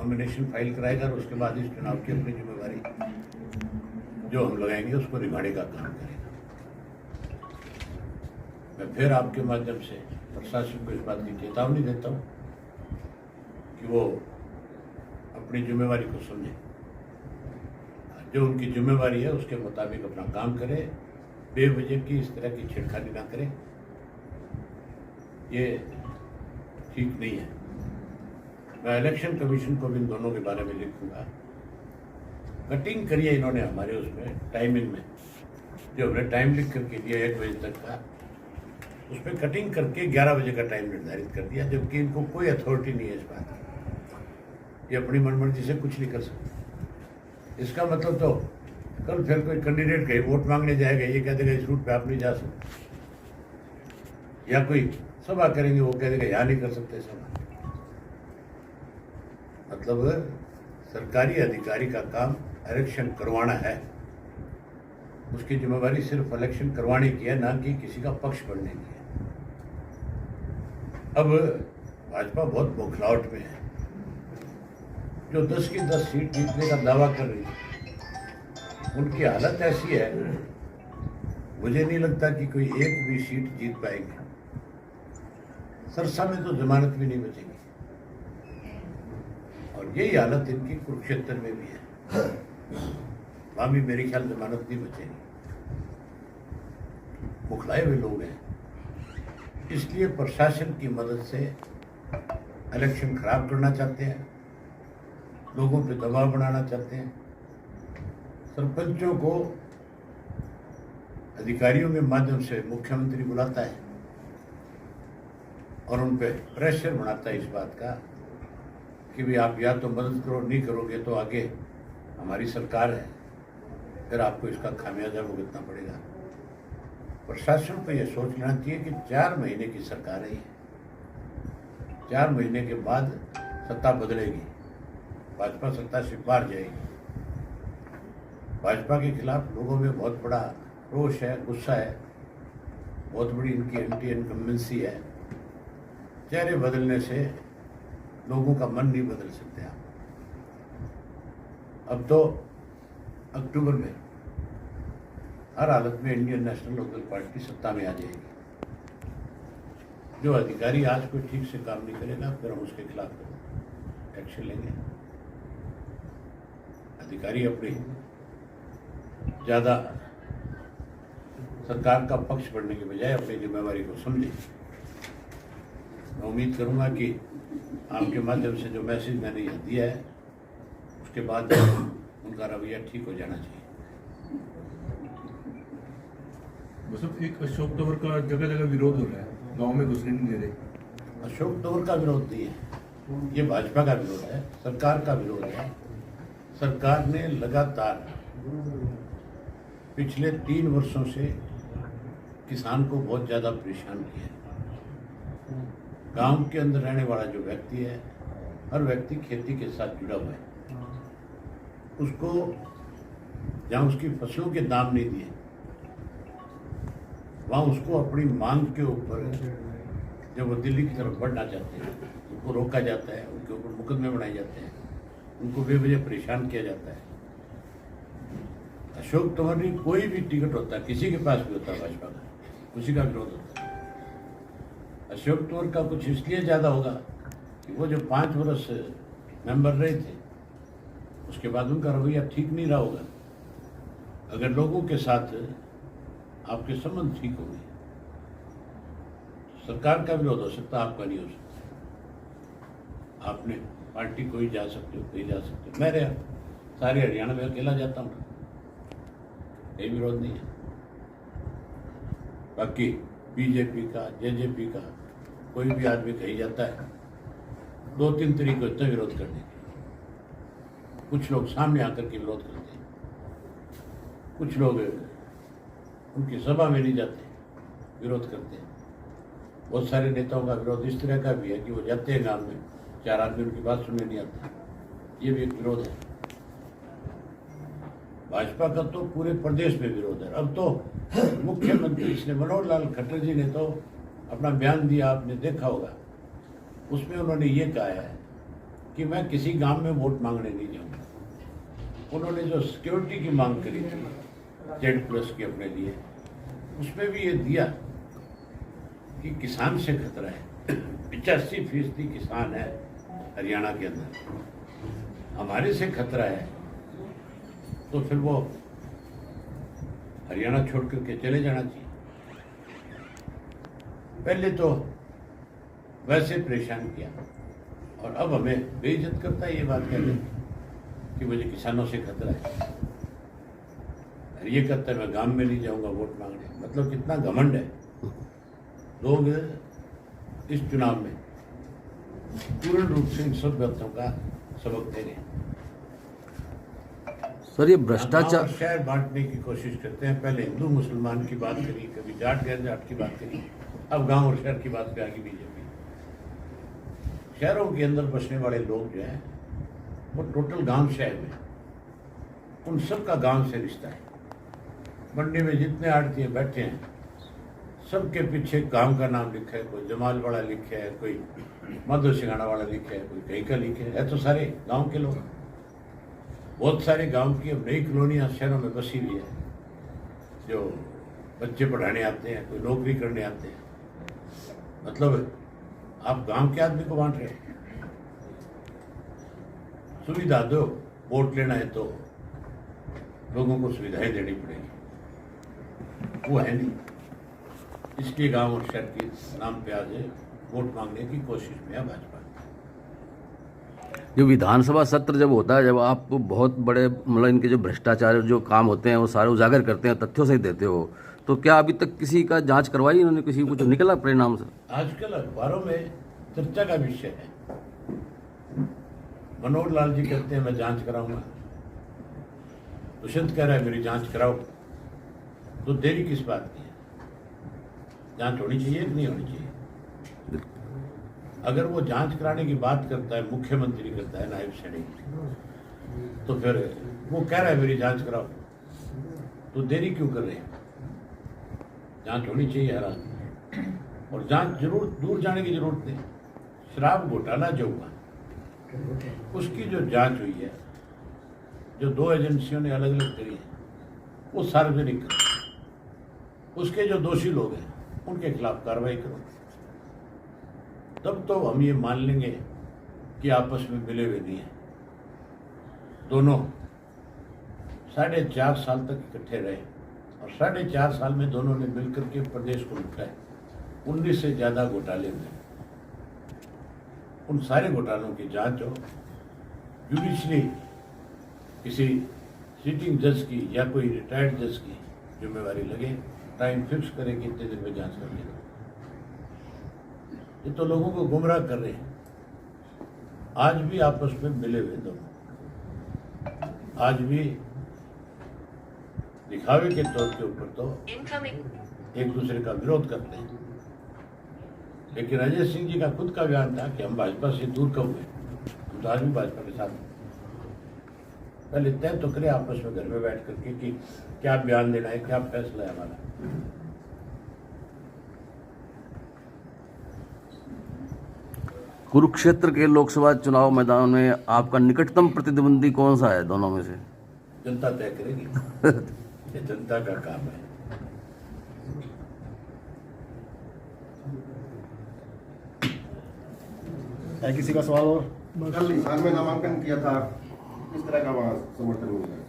Nomination file कराएगा और उसके बाद इस चुनाव की अपनी जिम्मेवारी जो हम लगाएंगे उसको निभाने का काम करेगा। मैं फिर आपके माध्यम से प्रशासन को इस बात की चेतावनी देता हूँ कि वो अपनी जिम्मेवारी को समझे, जो उनकी जिम्मेवारी है उसके मुताबिक अपना काम करे, बेवजह की इस तरह की छेड़खानी ना करें, ये ठीक नहीं है। मैं इलेक्शन कमीशन को भी इन दोनों के बारे में लिखूंगा। कटिंग करिए इन्होंने हमारे उसमें टाइमिंग में, जो हमने टाइम लिख करके दिया 1 बजे तक का, उसमें कटिंग करके 11 बजे का टाइम निर्धारित कर दिया, जबकि इनको कोई अथॉरिटी नहीं है इस बात की। ये अपनी मनमर्जी से कुछ नहीं कर सकते। इसका मतलब तो कल फिर कोई कैंडिडेट कहीं वोट मांगने जाएगा, ये कह देगा इस रूट पे आप नहीं जा सकते, या कोई सभा करेंगे वो कह देगा यहाँ नहीं कर सकते सभा। मतलब सरकारी अधिकारी का काम इलेक्शन करवाना है, उसकी जिम्मेवारी सिर्फ इलेक्शन करवाने की है, ना कि किसी का पक्ष बनने की है। अब भाजपा बहुत बौखलाहट में है, जो 10 की 10 सीट जीतने का दावा कर रही है, उनकी हालत ऐसी है, मुझे नहीं लगता कि कोई एक भी सीट जीत पाएंगे। सरसा में तो जमानत भी नहीं बचेगी, और यही हालत इनकी कुरुक्षेत्र में भी है, वहां भी मेरे ख्याल जमानत नहीं बचेगी। बुखलाए हुए लोग हैं, इसलिए प्रशासन की मदद से इलेक्शन खराब करना चाहते हैं, लोगों पे दबाव बनाना चाहते हैं। सरपंचों को अधिकारियों के माध्यम से मुख्यमंत्री बुलाता है और उन पे प्रेशर बनाता है इस बात का कि भाई आप या तो मदद करो, नहीं करोगे तो आगे हमारी सरकार है, फिर आपको इसका खामियाजा भुगतना पड़ेगा। प्रशासन को यह सोच लेना चाहिए कि 4 महीने की सरकार है, 4 महीने के बाद सत्ता बदलेगी, भाजपा सत्ता से बाहर जाएगी। भाजपा के खिलाफ लोगों में बहुत बड़ा रोष है, गुस्सा है, बहुत बड़ी इनकी एंटी इनकम्बेंसी है। चेहरे बदलने से लोगों का मन नहीं बदल सकते आप। अब तो अक्टूबर में हर हालत में इंडियन नेशनल लोकदल पार्टी सत्ता में आ जाएगी। जो अधिकारी आज कोई ठीक से काम नहीं करेगा, फिर हम उसके खिलाफ एक्शन लेंगे। अधिकारी अपनी ज्यादा सरकार का पक्ष बढ़ने के बजाय अपनी जिम्मेवारी को समझे। मैं उम्मीद करूंगा कि आपके माध्यम से जो मैसेज मैंने यहाँ दिया है, उसके बाद उनका रवैया ठीक हो जाना चाहिए। मतलब एक अशोक तंवर का जगह जगह विरोध हो रहा है, गांव में घुसने नहीं दे रहे। अशोक तंवर का विरोध नहीं है, ये भाजपा का विरोध है, सरकार का विरोध है। सरकार ने लगातार पिछले 3 वर्षों से किसान को बहुत ज़्यादा परेशान किया है। गांव के अंदर रहने वाला जो व्यक्ति है, हर व्यक्ति खेती के साथ जुड़ा हुआ है। उसको जहाँ उसकी फसलों के दाम नहीं दिए, वहाँ उसको अपनी मांग के ऊपर जब वो दिल्ली की तरफ बढ़ना चाहते हैं, उनको रोका जाता है, उनके ऊपर मुकदमे बनाए जाते हैं, उनको बेवजह परेशान किया जाता है। अशोक तंवर नहीं, कोई भी टिकट होता है, किसी के पास भी होता है भाजपा का, उसी का विरोध होता है। अशोक तंवर का कुछ इसलिए ज़्यादा होगा कि वो जो 5 वर्ष मेंबर रहे थे, उसके बाद उनका रवैया ठीक नहीं रहा होगा। अगर लोगों के साथ आपके संबंध ठीक हो गए, सरकार का विरोध हो सकता, आपका नहीं हो सकता। आपने पार्टी कोई जा सकते हो, कोई जा सकते हो। मैं सारे हरियाणा में अकेला जाता हूँ, कोई विरोध नहीं है। बाकी बीजेपी का, जेजेपी का कोई भी आदमी कहीं जाता है, 2-3 तरीके होते हैं विरोध करने के। कुछ लोग सामने आकर के विरोध करते हैं, कुछ लोग उनकी सभा में नहीं जाते, विरोध करते हैं। बहुत सारे नेताओं का विरोध इस तरह का भी है कि वो जाते हैं गांव में, 4 आदमी उनकी बात सुनने नहीं आते, ये भी एक विरोध है। भाजपा का तो पूरे प्रदेश में विरोध है। अब तो मुख्यमंत्री श्री मनोहर लाल खट्टर जी ने तो अपना बयान दिया, आपने देखा होगा, उसमें उन्होंने ये कहा है कि मैं किसी गांव में वोट मांगने नहीं जाऊंगा। उन्होंने जो सिक्योरिटी की मांग करी थी Z+ की अपने लिए, उसमें भी ये दिया कि किसान से खतरा है। 85% किसान है हरियाणा के अंदर, हमारे से खतरा है तो फिर वो हरियाणा छोड़ करके चले जाना चाहिए। पहले तो वैसे परेशान किया और अब हमें बेइज्जत करता है ये बात कहते कि मुझे किसानों से खतरा है। और ये कहता है मैं गांव में नहीं जाऊंगा वोट मांगने। मतलब कितना घमंड है। लोग इस चुनाव में पूर्ण रूप से इन सब बातों का सबक दे रहे हैं। सर, ये भ्रष्टाचार शहर बांटने की कोशिश करते हैं। पहले हिंदू मुसलमान की बात करी, कभी जाट गैर जाट की बात करी, अब गांव और शहर की बात पे आ गई बीजेपी। शहरों के अंदर बसने वाले लोग जो हैं वो टोटल गांव शहर में, उन सब का गांव से रिश्ता है। मंडी में जितने आड़ती बैठे हैं सबके पीछे गांव का नाम लिखा है। कोई जमाल वाला लिखा है, कोई माधो सिंघाड़ा वाला लिखा है, कोई कहीं का लिखा है तो सारे गांव के लोग। बहुत सारे गांव की अब नई कॉलोनियां शहरों में बसी हुई है, जो बच्चे पढ़ाने आते हैं, कोई नौकरी करने आते हैं। मतलब आप गांव के आदमी को बांट रहे हो। सुविधा दो, वोट लेना है तो लोगों को सुविधाएं देनी पड़ेगी, वो है नहीं। इसलिए गांव और शहर के नाम पे आज वोट मांगने की कोशिश में है भाजपा। जो विधानसभा सत्र जब होता है, जब आप बहुत बड़े मतलब इनके जो भ्रष्टाचार जो काम होते हैं वो सारे उजागर करते हैं, तथ्यों से ही देते हो, तो क्या अभी तक किसी का जांच करवाई इन्होंने? किसी को कुछ निकला परिणाम से? आजकल अखबारों में चर्चा का विषय है। मनोहर लाल जी कहते हैं मैं जांच कराऊंगा, दुष्यंत कह रहा है मेरी जांच कराओ। तो देरी किस बात की है? जांच होनी चाहिए कि नहीं होनी चाहिए? अगर वो जांच कराने की बात करता है, मुख्यमंत्री करता है, नायब सैनिक, तो फिर वो कह रहा है मेरी जांच कराओ, तो देरी क्यों कर रहे हैं? जांच होनी चाहिए हर आदमी, और जांच जरूर दूर जाने की जरूरत नहीं। शराब घोटाला जो हुआ उसकी जो जांच हुई है, जो 2 एजेंसियों ने अलग अलग करी है, वो सार्वजनिक करो। उसके जो दोषी लोग हैं उनके खिलाफ कार्रवाई करो, तब तो हम ये मान लेंगे कि आपस में मिले हुए नहीं हैं। दोनों 4.5 साल तक इकट्ठे रहे और 4.5 साल में दोनों ने मिलकर के प्रदेश को लूटा है। 19 से ज्यादा घोटाले हुए। उन सारे घोटालों की जांच हो, जुडिशरी किसी सिटिंग जज की या कोई रिटायर्ड जज की जिम्मेवारी लगे, टाइम फिक्स करे कि इतने दिन में जांच कर लेगा। ये तो लोगों को गुमराह कर रहे हैं। आज भी आपस में मिले हुए दोनों, आज भी दिखावे के तौर के ऊपर तो एक दूसरे का विरोध करते हैं। लेकिन अजय सिंह जी का खुद का बयान था कि हम भाजपा से दूर कब हुए, हम तो आज भी भाजपा के साथ हैं। पहले तय तो करें आपस में घर में बैठ करके कि क्या बयान देना है, क्या फैसला है हमारा। कुरुक्षेत्र के लोकसभा चुनाव मैदान में आपका निकटतम प्रतिद्वंदी कौन सा है दोनों में से? जनता तय करेगी। ये जनता का काम है। किसी का सवाल और? कल हिसार में नामांकन किया था, किस तरह का वहाँ समर्थन मिला?